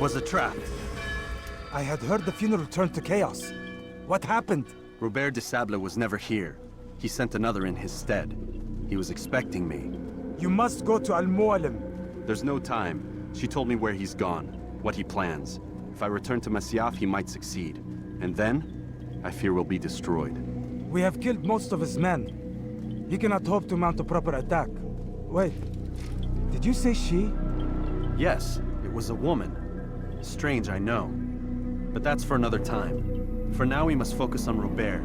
was a trap. I had heard the funeral turned to chaos. What happened? Robert de Sable was never here. He sent another in his stead. He was expecting me. You must go to Al-Mualim. There's no time. She told me where he's gone, what he plans. If I return to Masyaf, he might succeed. And then, I fear we'll be destroyed. We have killed most of his men. He cannot hope to mount a proper attack. Wait, did you say she? Yes, it was a woman. Strange, I know. But that's for another time. For now, we must focus on Robert.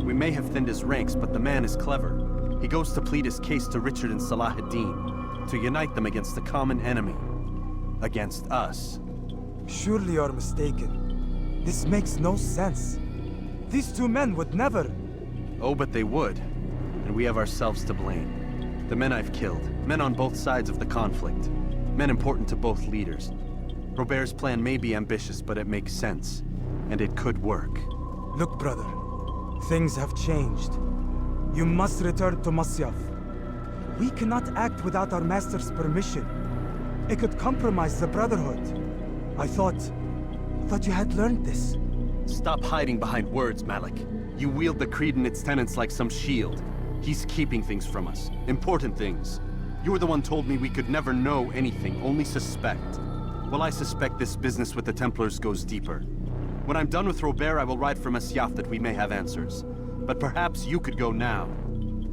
We may have thinned his ranks, but the man is clever. He goes to plead his case to Richard and Salah ad-Din, to unite them against the common enemy. Against us. Surely you're mistaken. This makes no sense. These two men would never... Oh, but they would. And we have ourselves to blame. The men I've killed, men on both sides of the conflict. Men important to both leaders. Robert's plan may be ambitious, but it makes sense. And it could work. Look, brother. Things have changed. You must return to Masyaf. We cannot act without our master's permission. It could compromise the Brotherhood. I thought you had learned this. Stop hiding behind words, Malik. You wield the creed and its tenets like some shield. He's keeping things from us. Important things. You were the one told me we could never know anything, only suspect. Well, I suspect this business with the Templars goes deeper. When I'm done with Robert, I will ride for Masyaf that we may have answers. But perhaps you could go now.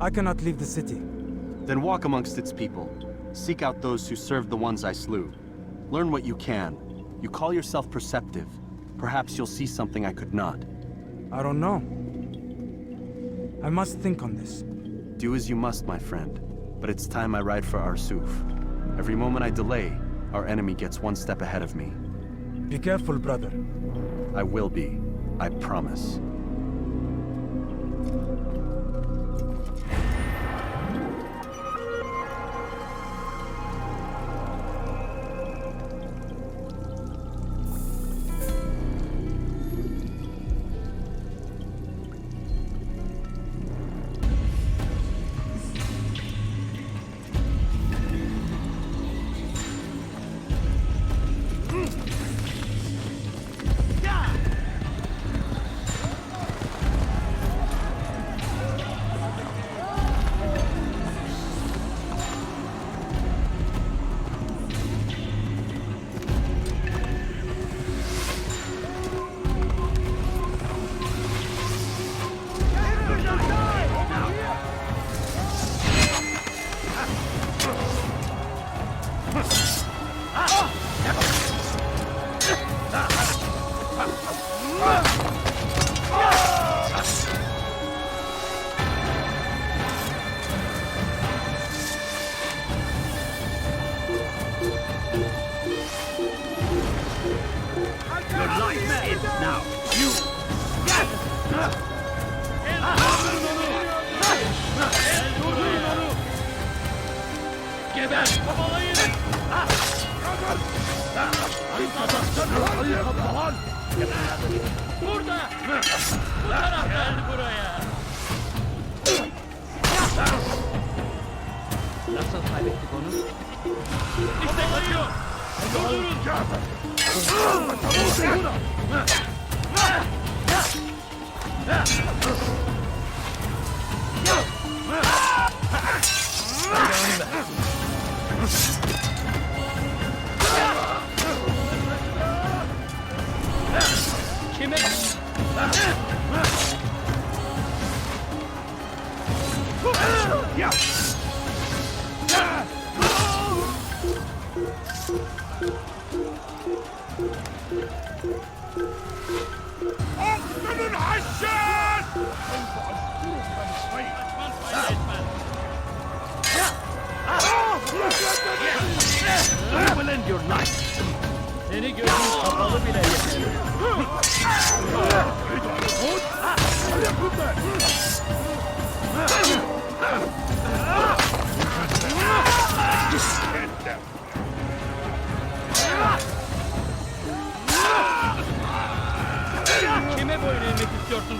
I cannot leave the city. Then walk amongst its people. Seek out those who served the ones I slew. Learn what you can. You call yourself perceptive. Perhaps you'll see something I could not. I don't know. I must think on this. Do as you must, my friend. But it's time I ride for Arsuf. Every moment I delay, our enemy gets one step ahead of me. Be careful, brother. I will be. I promise. Nasıl kaybettik onu? İşte kaçıyor! Durdurun! Kime? أقتل العشاش! You will end your life. Seni gözün kapalı bile yeter. Kime boyun eğmek istiyorsun?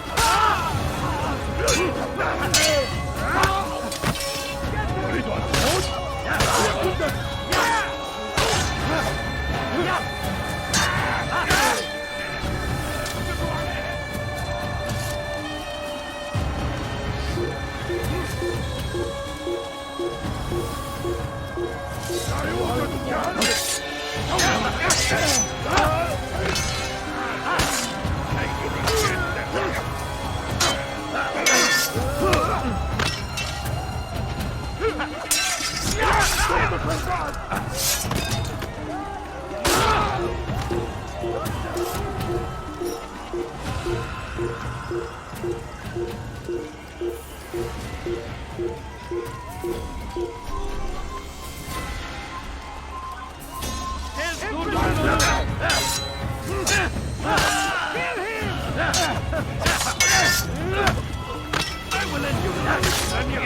I will end your life. And you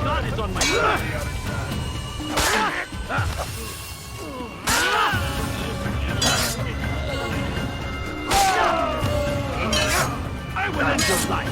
God is on my side. I will end your life.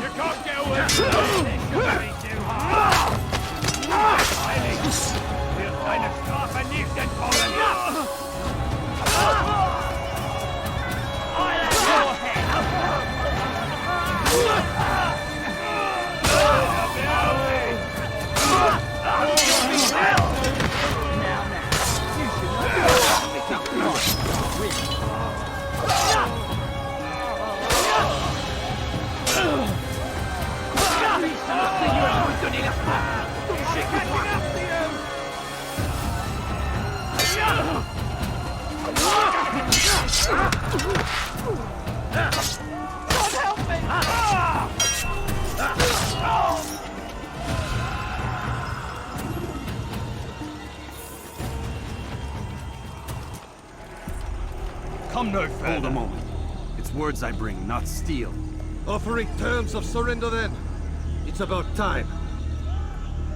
You can't get away from me. We'll find a Strafe nicht entfallen. Come no further. Hold a moment. It's words I bring, not steel. Offering terms of surrender then? It's about time.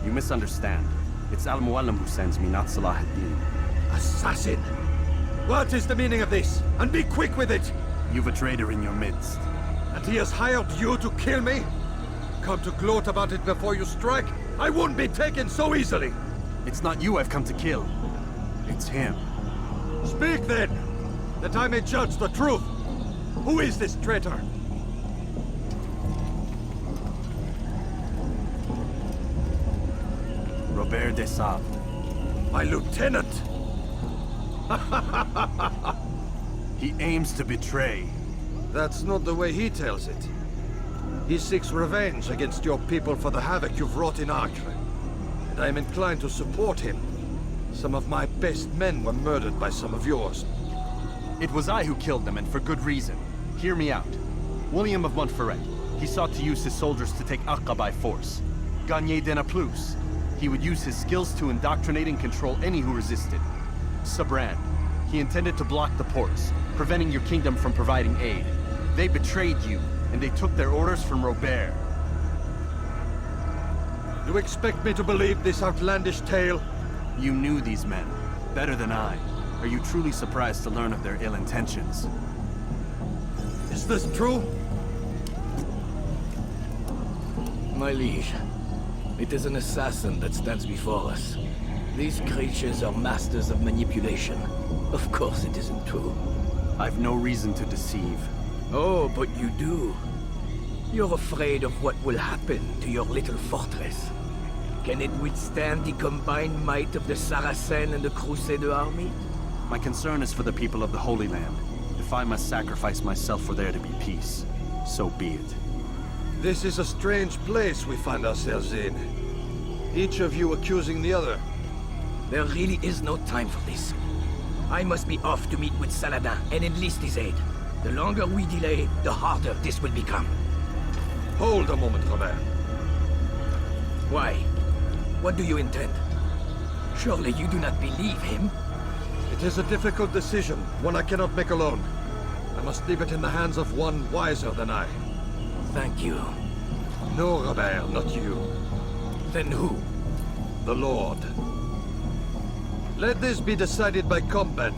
You misunderstand. It's Al-Mualim who sends me, not Salah ad-Din. Assassin! What is the meaning of this? And be quick with it! You've a traitor in your midst. And he has hired you to kill me? Come to gloat about it before you strike? I won't be taken so easily! It's not you I've come to kill. It's him. Speak then! That I may judge the truth! Who is this traitor? Robert de Sable. My lieutenant! He aims to betray. That's not the way he tells it. He seeks revenge against your people for the havoc you've wrought in Acre. And I am inclined to support him. Some of my best men were murdered by some of yours. It was I who killed them, and for good reason. Hear me out. William of Montferrat. He sought to use his soldiers to take Acre by force. Gagné de Naplouse. He would use his skills to indoctrinate and control any who resisted. Sabran. He intended to block the ports, preventing your kingdom from providing aid. They betrayed you, and they took their orders from Robert. You expect me to believe this outlandish tale? You knew these men, better than I. Are you truly surprised to learn of their ill intentions? Is this true? My liege, it is an assassin that stands before us. These creatures are masters of manipulation. Of course it isn't true. I've no reason to deceive. Oh, but you do. You're afraid of what will happen to your little fortress. Can it withstand the combined might of the Saracen and the Crusader army? My concern is for the people of the Holy Land. If I must sacrifice myself for there to be peace, so be it. This is a strange place we find ourselves in. Each of you accusing the other. There really is no time for this. I must be off to meet with Saladin and enlist his aid. The longer we delay, the harder this will become. Hold a moment, Robert. Why? What do you intend? Surely you do not believe him? It is a difficult decision, one I cannot make alone. I must leave it in the hands of one wiser than I. Thank you. No, Robert, not you. Then who? The Lord. Let this be decided by combat.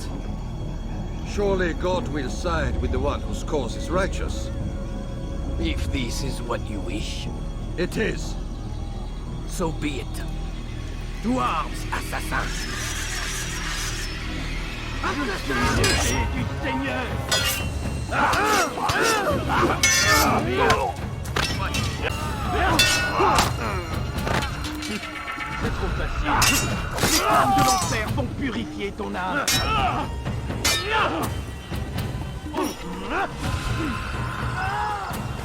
Surely God will side with the one whose cause is righteous. If this is what you wish, It is. so be it. To arms, assassins! L'épée du Seigneur. C'est trop facile. Les flammes de l'enfer vont purifier ton âme.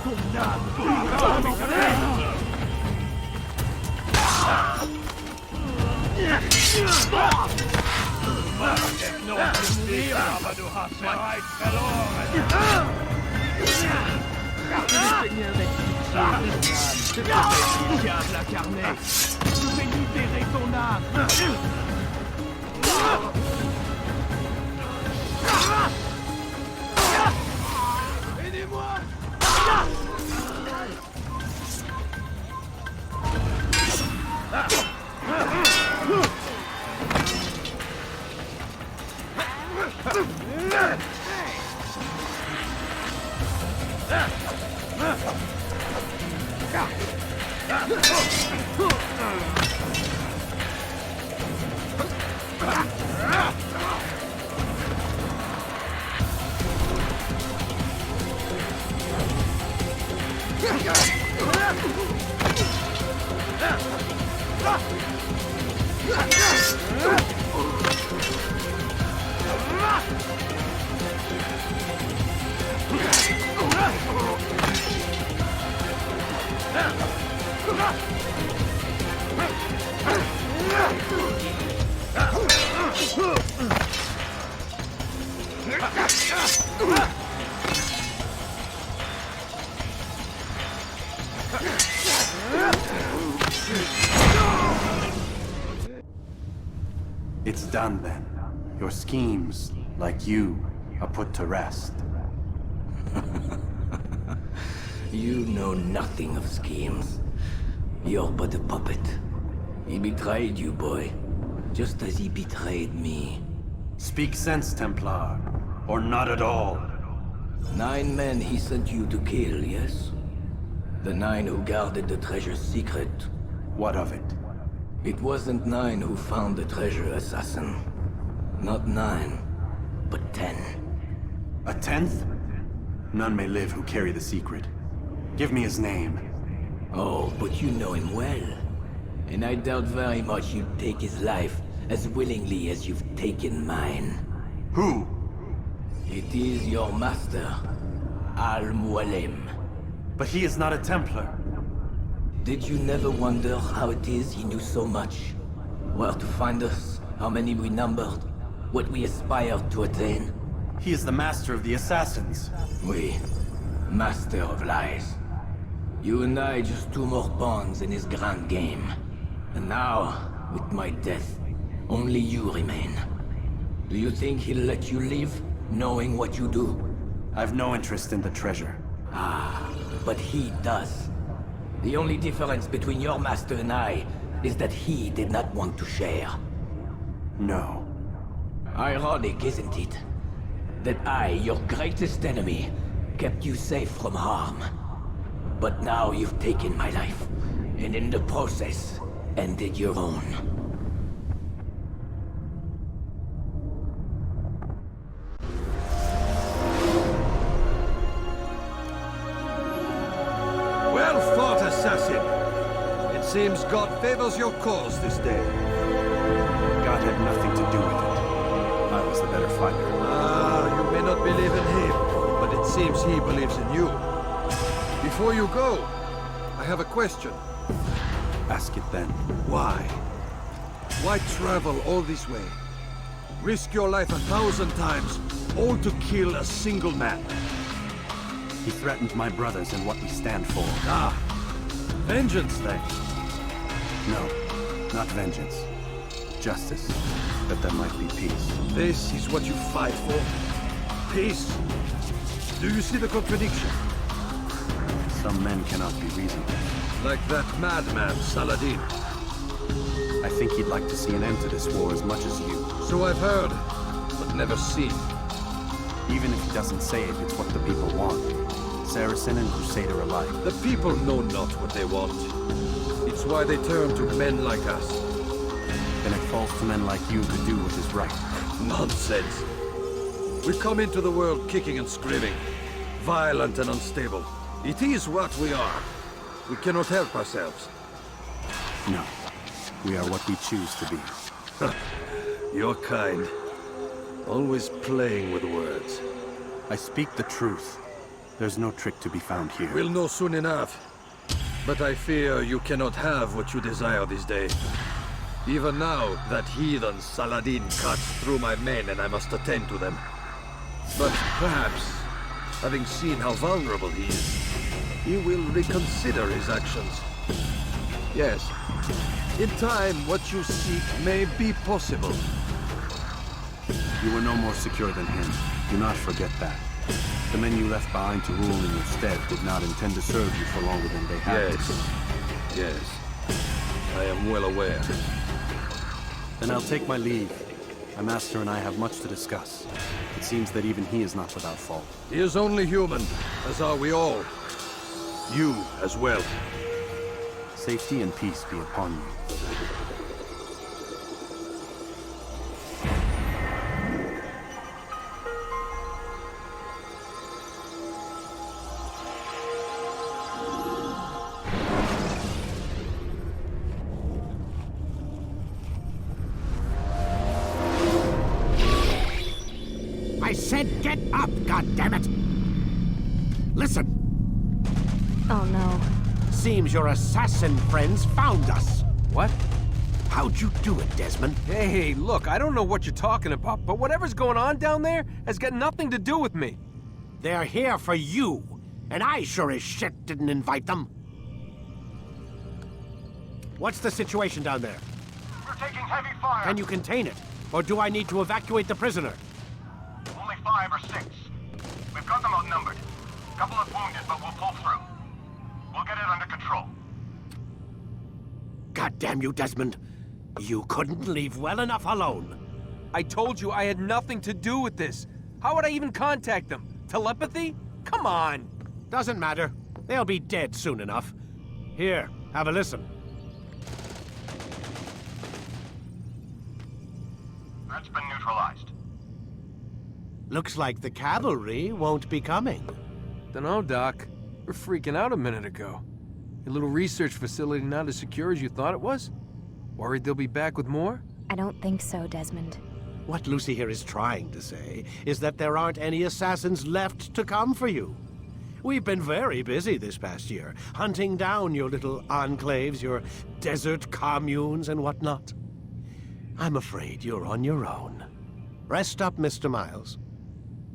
Ton âme brûlera en enfer. Non, mourir, aber du hast bereits verloren. Car que le Seigneur est pitié de ton âme. Je protège les diables incarnés. Je vais libérer ton âme. It's done then. Your schemes, like you, are put to rest. You know nothing of schemes. You're but a puppet. He betrayed you, boy. Just as he betrayed me. Speak sense, Templar. Or not at all. 9 men he sent you to kill, yes? The 9 who guarded the treasure's secret. What of it? It wasn't 9 who found the treasure, assassin. Not 9, but 10. A 10th? None may live who carry the secret. Give me his name. Oh, but you know him well. And I doubt very much you'd take his life as willingly as you've taken mine. Who? It is your master, Al-Mualim. But he is not a Templar. Did you never wonder how it is he knew so much? Where to find us, how many we numbered, what we aspired to attain? He is the master of the assassins. We, master of lies. You and I just 2 more pawns in his grand game. And now, with my death, only you remain. Do you think he'll let you live, knowing what you do? I've no interest in the treasure. Ah, but he does. The only difference between your master and I is that he did not want to share. No. Ironic, isn't it? That I, your greatest enemy, kept you safe from harm. But now you've taken my life, and in the process, ended your own. Well fought, assassin. It seems God favors your cause this day. God had nothing to do with it. I was the better fighter. Ah, you may not believe in him, but it seems he believes in you. Before you go, I have a question. Ask it then. Why? Why travel all this way? Risk your life 1,000 times, all to kill a single man. He threatened my brothers and what we stand for. Ah, vengeance then. No, not vengeance. Justice, that there might be peace. This is what you fight for? Peace? Do you see the contradiction? Some men cannot be reasoned with. Like that madman, Saladin. I think he'd like to see an end to this war as much as you. So I've heard, but never seen. Even if he doesn't say it, it's what the people want. Saracen and Crusader alike. The people know not what they want. It's why they turn to men like us. Then it falls to men like you to do what is right. Nonsense. We come into the world kicking and screaming, violent and unstable. It is what we are. We cannot help ourselves. No. We are what we choose to be. Your kind. Always playing with words. I speak the truth. There's no trick to be found here. We'll know soon enough. But I fear you cannot have what you desire this day. Even now, that heathen Saladin cuts through my men and I must attend to them. But perhaps, having seen how vulnerable he is, he will reconsider his actions. Yes, in time, what you seek may be possible. You were no more secure than him. Do not forget that. The men you left behind to rule in your stead did not intend to serve you for longer than they had. Yes. I am well aware. Then I'll take my leave. My master and I have much to discuss. It seems that even he is not without fault. He is only human, as are we all. You as well. Safety and peace be upon you. I said get up, goddammit! Listen! Oh no. Seems your assassin friends found us. What? How'd you do it, Desmond? Hey, look, I don't know what you're talking about, but whatever's going on down there has got nothing to do with me. They're here for you, and I sure as shit didn't invite them. What's the situation down there? We're taking heavy fire. Can you contain it? Or do I need to evacuate the prisoner? Only 5 or 6. We've got them outnumbered. Couple of wounded, but we'll pull through. We'll get it under control. God damn you, Desmond. You couldn't leave well enough alone. I told you I had nothing to do with this. How would I even contact them? Telepathy? Come on. Doesn't matter. They'll be dead soon enough. Here, have a listen. That's been neutralized. Looks like the cavalry won't be coming. Dunno, Doc. We're freaking out a minute ago. Your little research facility not as secure as you thought it was? Worried they'll be back with more? I don't think so, Desmond. What Lucy here is trying to say is that there aren't any assassins left to come for you. We've been very busy this past year, hunting down your little enclaves, your desert communes and whatnot. I'm afraid you're on your own. Rest up, Mr. Miles.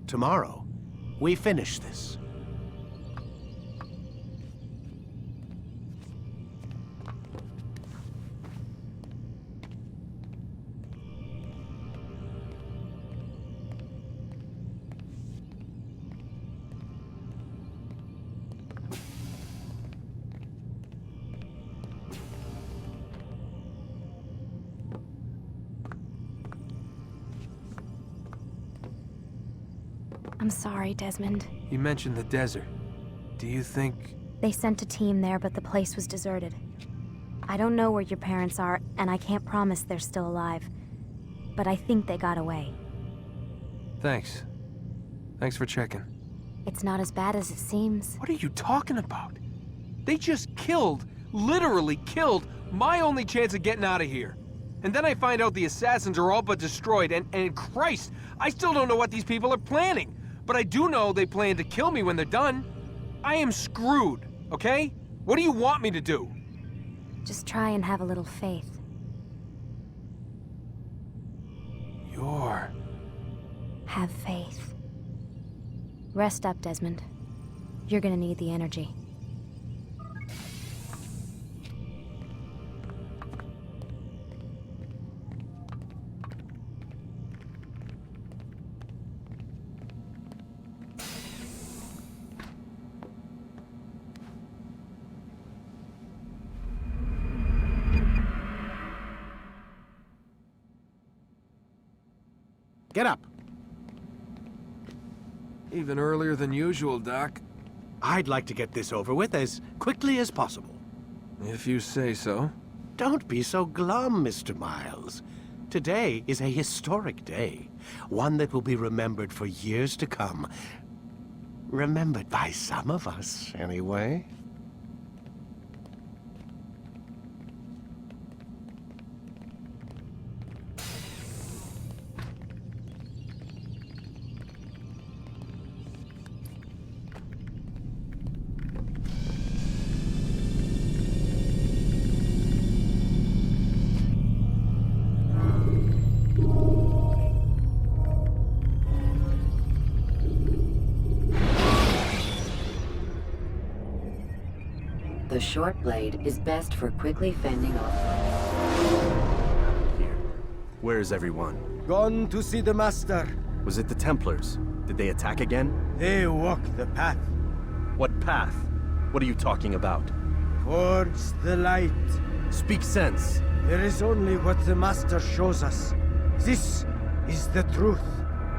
Tomorrow, we finish this. I'm sorry, Desmond. You mentioned the desert. Do you think... They sent a team there, but the place was deserted. I don't know where your parents are, and I can't promise they're still alive. But I think they got away. Thanks. Thanks for checking. It's not as bad as it seems. What are you talking about? They just killed, literally killed, my only chance of getting out of here. And then I find out the assassins are all but destroyed, and Christ, I still don't know what these people are planning. But I do know they plan to kill me when they're done. I am screwed, okay? What do you want me to do? Just try and have a little faith. Have faith. Rest up, Desmond. You're gonna need the energy. Get up. Even earlier than usual, Doc. I'd like to get this over with as quickly as possible. If you say so. Don't be so glum, Mr. Miles. Today is a historic day. One that will be remembered for years to come. Remembered by some of us, anyway. The short blade is best for quickly fending off. Here. Where is everyone? Gone to see the Master. Was it the Templars? Did they attack again? They walk the path What path? What are you talking about? towards the light. Speak sense. There is only what the Master shows us. This is the truth.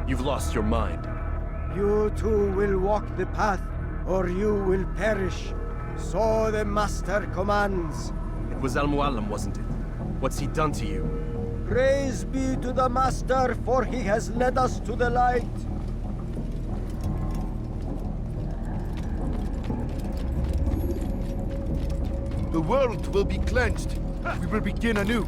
You've lost your mind. You too will walk the path, or you will perish. So the Master commands. It was Al-Mualim, wasn't it? What's he done to you? Praise be to the Master, for he has led us to the light. The world will be cleansed. We will begin anew.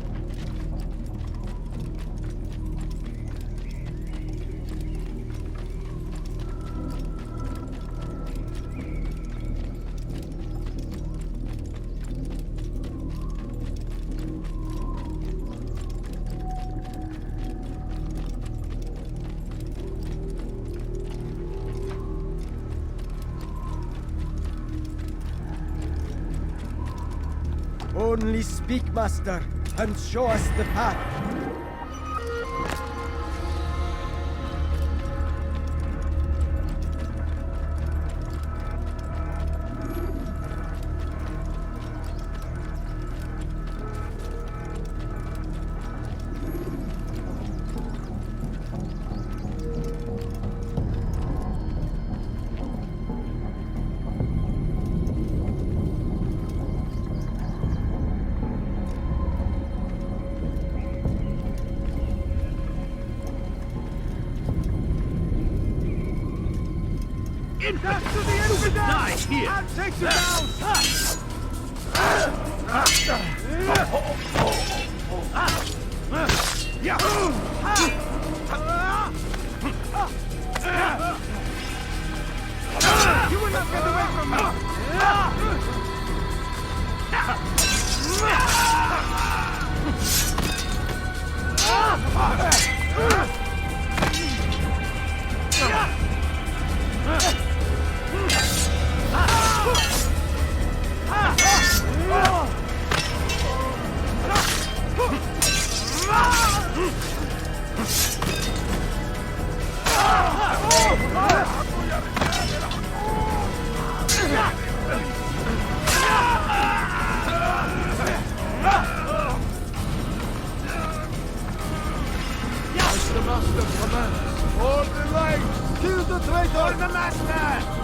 Only speak, Master, and show us the path.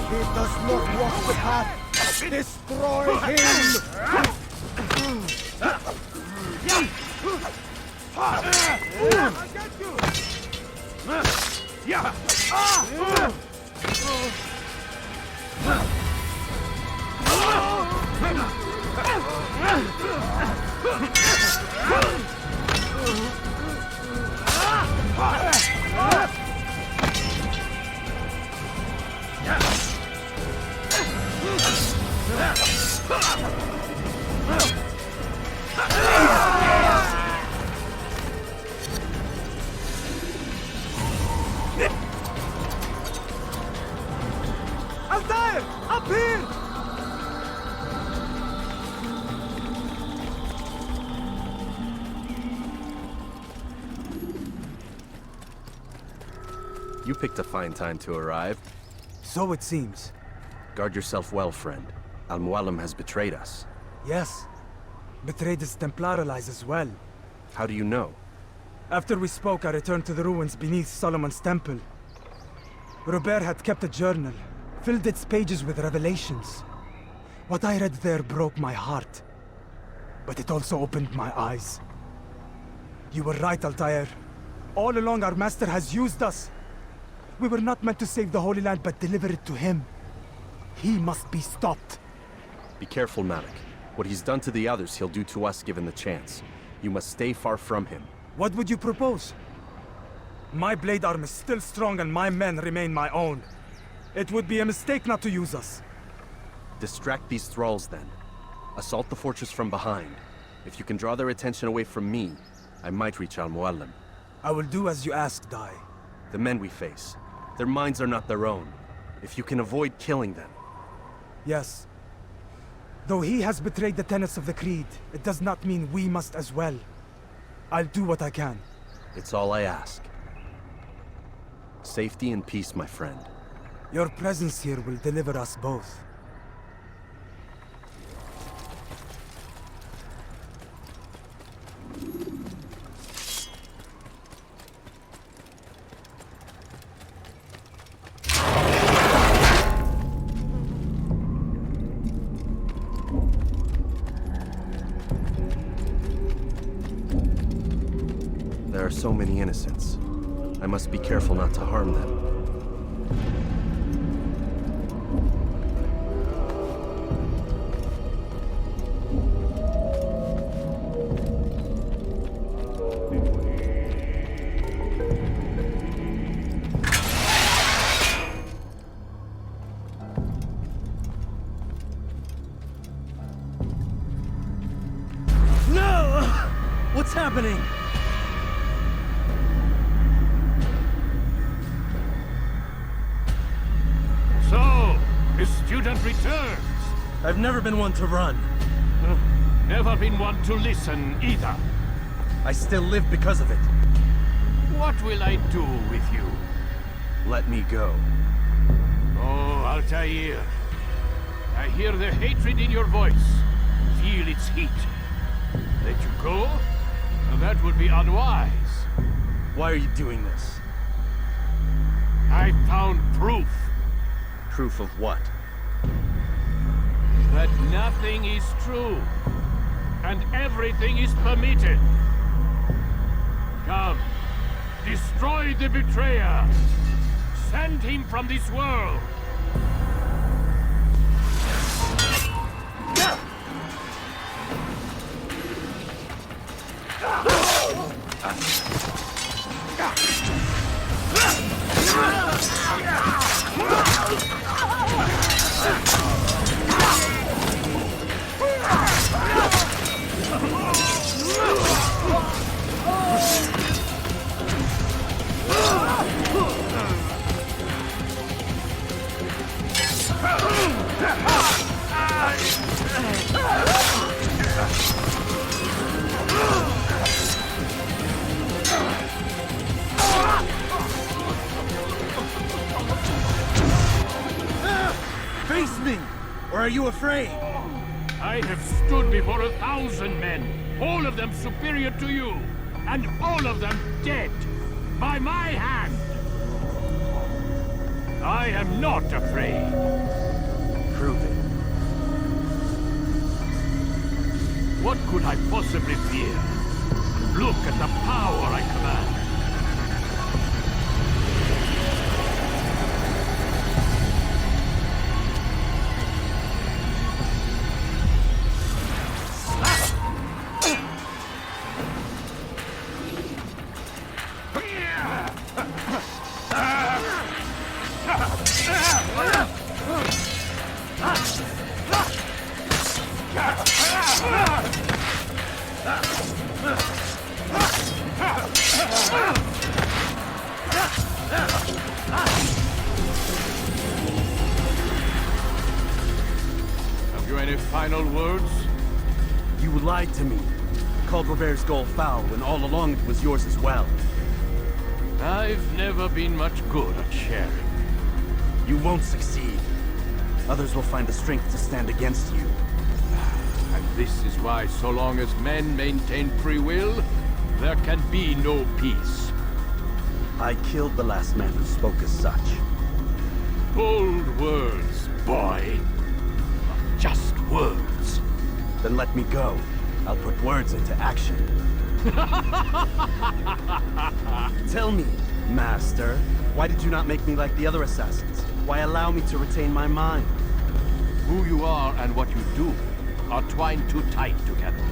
He does not walk the path. Destroy him! Altair! Up here! You picked a fine time to arrive. So it seems. Guard yourself well, friend. Al-Mualim has betrayed us. Yes. Betrayed his Templar allies as well. How do you know? After we spoke, I returned to the ruins beneath Solomon's temple. Robert had kept a journal, filled its pages with revelations. What I read there broke my heart. But it also opened my eyes. You were right, Altair. All along, our master has used us. We were not meant to save the Holy Land, but deliver it to him. He must be stopped. Be careful, Malik. What he's done to the others, he'll do to us given the chance. You must stay far from him. What would you propose? My blade arm is still strong and my men remain my own. It would be a mistake not to use us. Distract these thralls, then. Assault the fortress from behind. If you can draw their attention away from me, I might reach Al-Mualim. I will do as you ask, Dai. The men we face, their minds are not their own. If you can avoid killing them. Yes. Though he has betrayed the tenets of the Creed, it does not mean we must as well. I'll do what I can. It's all I ask. Safety and peace, my friend. Your presence here will deliver us both. There are so many innocents. I must be careful not to harm them. No! What's happening? Student returns. I've never been one to run. Never been one to listen either. I still live because of it. What will I do with you? Let me go. Oh, Altair. I hear the hatred in your voice. Feel its heat. Let you go? That would be unwise. Why are you doing this? I found proof. Proof of what? That nothing is true, and everything is permitted. Come, destroy the betrayer. Send him from this world. Face me! Or are you afraid? I have stood before 1,000 men, all of them superior to you, and all of them dead, by my hand. I am not afraid. Prove it. What could I possibly fear? Look at the power I command. Have you any final words? You lied to me. Called Robert's goal foul when all along it was yours as well. I've never been much good at sharing. You won't succeed. Others will find the strength to stand against you. And this is why, so long as men maintain free will, there can be no peace. I killed the last man who spoke as such. Bold words, boy. Just words. Then let me go. I'll put words into action. Tell me, Master, why did you not make me like the other assassins? Why allow me to retain my mind? Who you are and what you do are twined too tight together.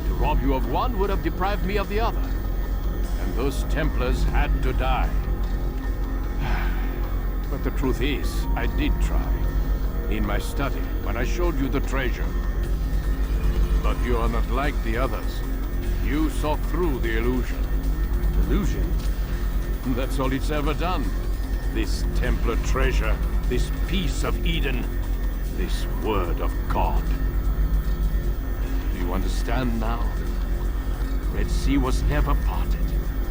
To rob you of one would have deprived me of the other. And those Templars had to die. But the truth is, I did try. In my study, when I showed you the treasure. But you are not like the others. You saw through the illusion. Illusion? That's all it's ever done. This Templar treasure, this piece of Eden, this word of God. Do you understand now? Red Sea was never parted.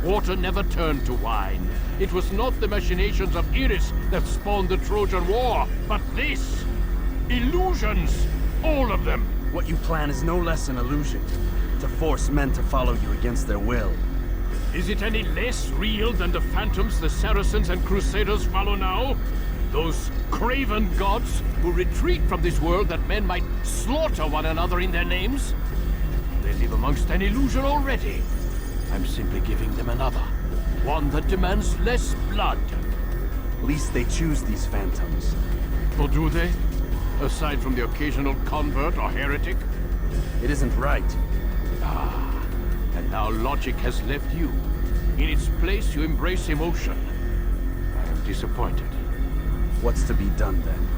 Water never turned to wine. It was not the machinations of Iris that spawned the Trojan War, but this! Illusions! All of them! What you plan is no less an illusion. To force men to follow you against their will. Is it any less real than the phantoms the Saracens and Crusaders follow now? Those craven gods who retreat from this world that men might slaughter one another in their names? They live amongst an illusion already. I'm simply giving them another. One that demands less blood. At least they choose these phantoms. Or do they? Aside from the occasional convert or heretic? It isn't right. Ah, and now logic has left you. In its place, you embrace emotion. I am disappointed. What's to be done then?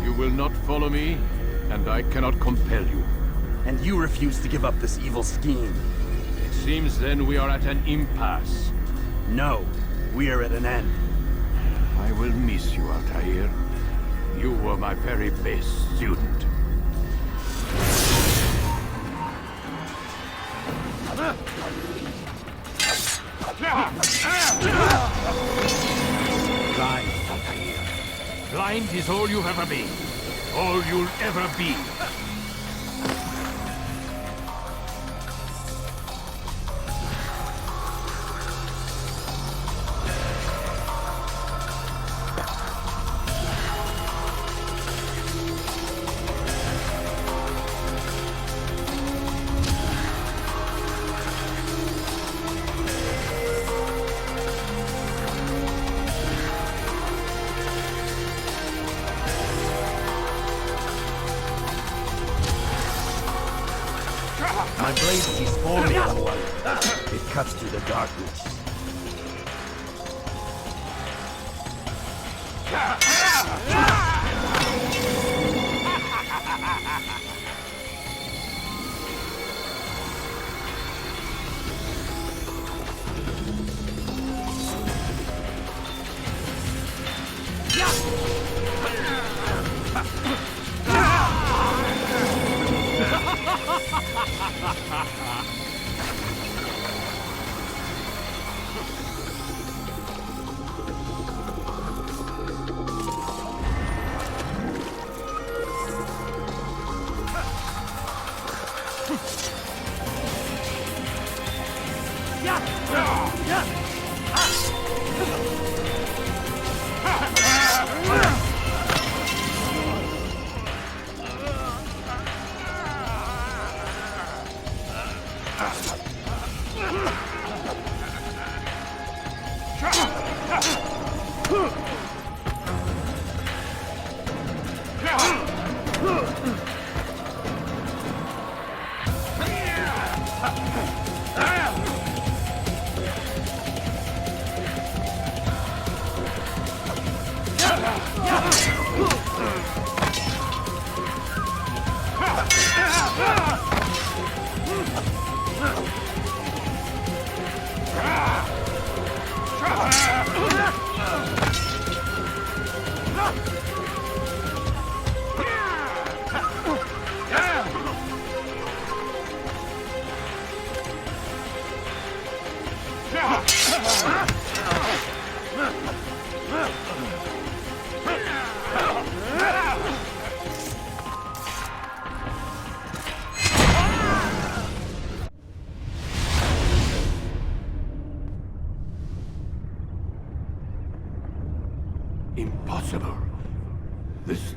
You will not follow me, and I cannot compel you. And you refuse to give up this evil scheme. It seems then we are at an impasse. No, we are at an end. I will miss you, Altair. You were my very best student. Blind, Altair. Blind is all you've ever been. All you'll ever be. My blade sees forming on one. It cuts through the darkness.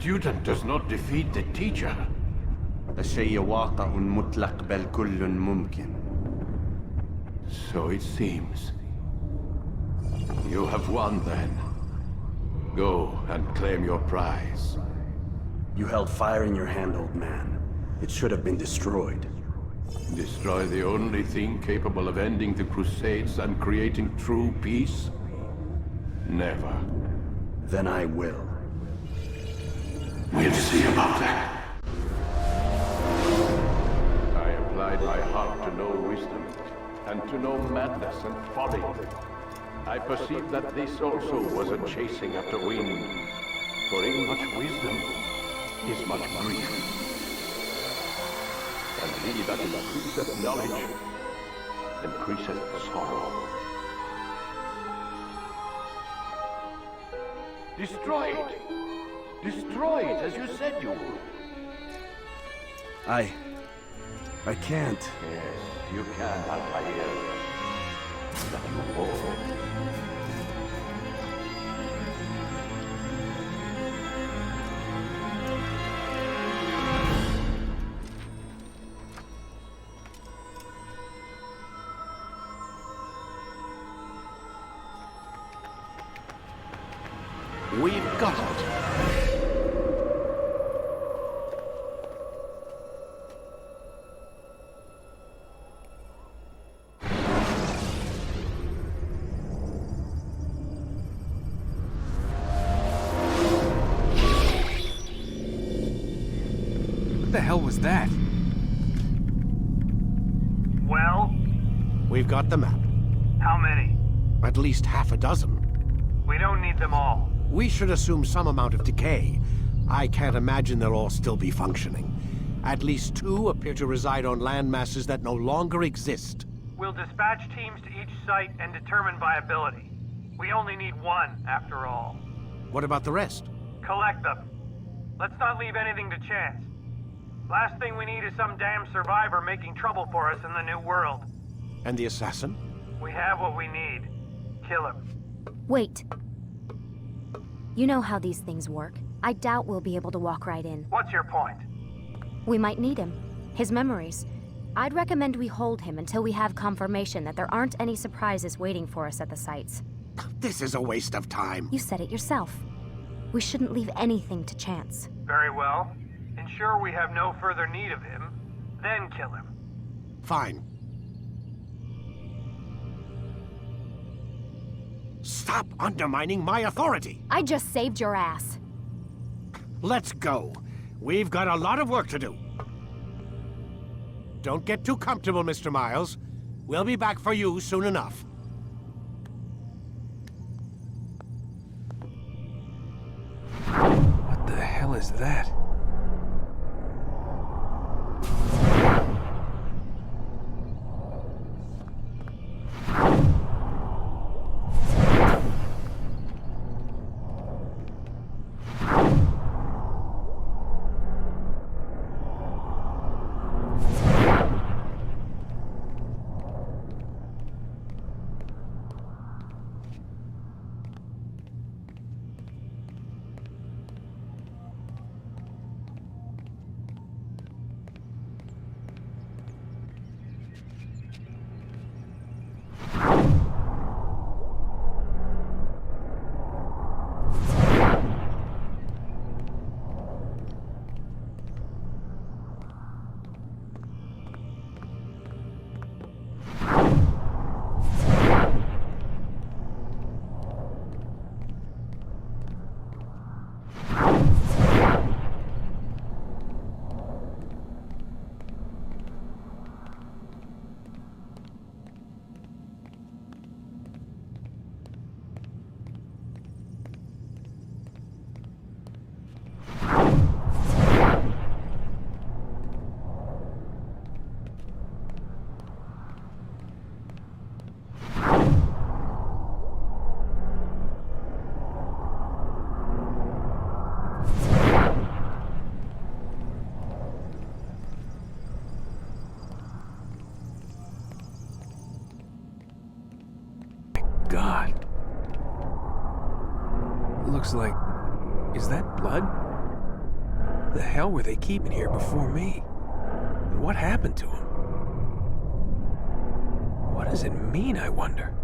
student does not defeat the teacher. الشيء واقع مطلق بل كل ممكن. So it seems. You have won then. Go and claim your prize. You held fire in your hand, old man. It should have been destroyed. Destroy the only thing capable of ending the Crusades and creating true peace? Never. Then I will. We'll see about that. I applied my heart to know wisdom, and to know madness and folly. I perceived that this also was a chasing after wind. For in much wisdom is much grief. And he that increaseth knowledge increaseth sorrow. Destroy it! Destroy it as you said you would. I can't. Yes, you can, Altair. That you will. We've got it. What the hell was that? Well, We've got the map. how many? At least half a dozen. We don't need them all. We should assume some amount of decay. I can't imagine they'll all still be functioning. At least 2 appear to reside on land masses that no longer exist. We'll dispatch teams to each site and determine viability. We only need 1, after all. What about the rest? Collect them. Let's not leave anything to chance. Last thing we need is some damn survivor making trouble for us in the new world. And the assassin? We have what we need. Kill him. Wait. You know how these things work. I doubt we'll be able to walk right in. What's your point? We might need him. His memories. I'd recommend we hold him until we have confirmation that there aren't any surprises waiting for us at the sites. This is a waste of time. You said it yourself. We shouldn't leave anything to chance. Very well. Ensure we have no further need of him, then kill him. Fine. Stop undermining my authority! I just saved your ass. Let's go. We've got a lot of work to do. Don't get too comfortable, Mr. Miles. We'll be back for you soon enough. What the hell is that? God. Looks like... Is that blood? Who the hell were they keeping here before me? And what happened to them? What does it mean, I wonder?